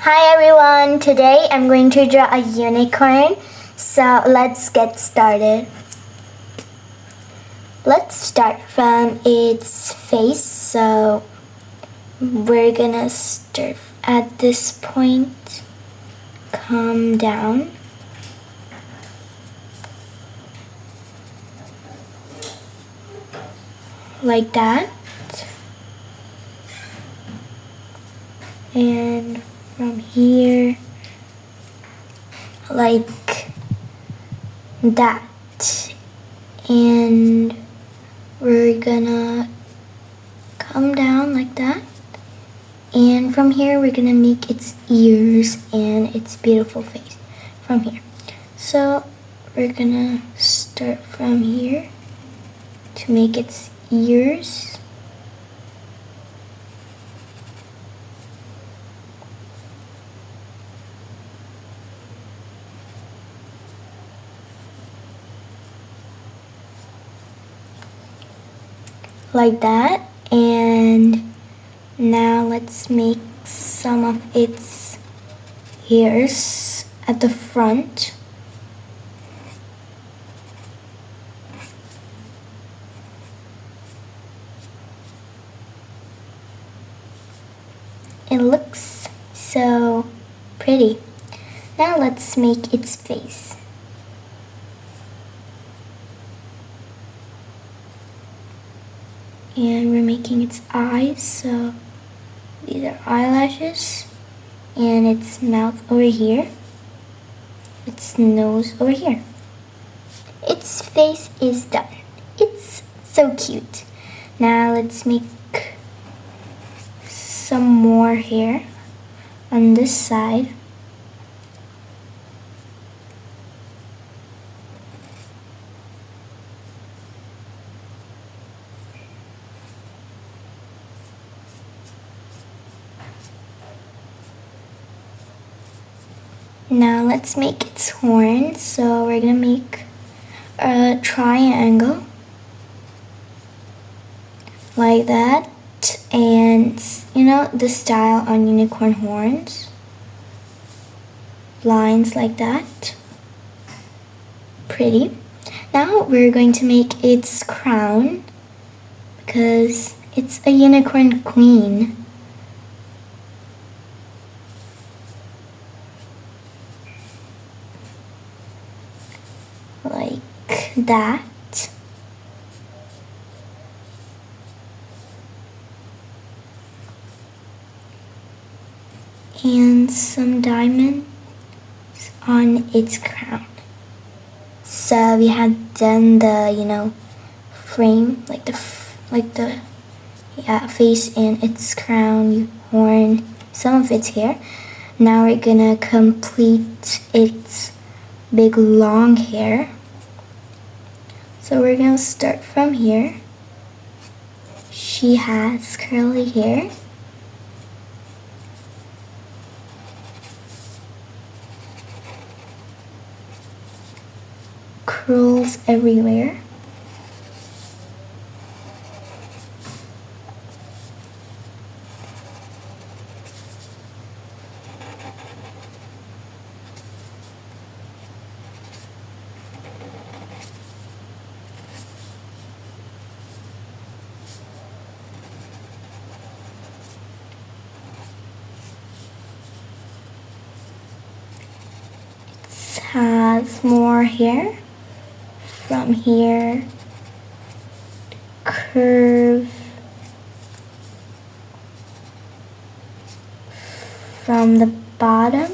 Hi everyone, today I'm going to draw a unicorn, so let's get started. Let's start from its face, so we're gonna start at this point, come down. Like that. And from here, like that. And we're gonna come down like that. And from here, we're gonna make its ears and its beautiful face from here. So we're gonna start from here to make its ears. Like that. And now let's make some of its ears at the front. It looks so pretty. Now let's make its face. And we're making its eyes, so these are eyelashes, and its mouth over here, its nose over here. Its face is done. It's so cute. Now let's make some more hair on this side. Now let's make its horn. So we're gonna make a triangle like that, and you know the style on unicorn horns, lines like that. Pretty. Now we're going to make its crown because it's a unicorn queen. Like that. And some diamonds on its crown. So we have done the frame, like the face and its crown, horn, some of its hair. Now we're gonna complete its big long hair. So we're gonna start from here. She has curly hair. Curls everywhere. Has more hair from here, curve from the bottom,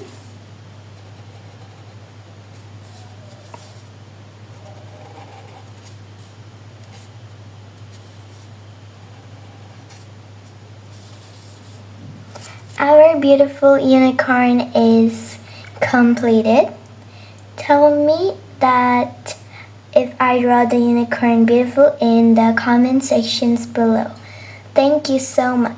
our beautiful unicorn is completed. Tell me that if I draw the unicorn beautiful in the comment sections below. Thank you so much.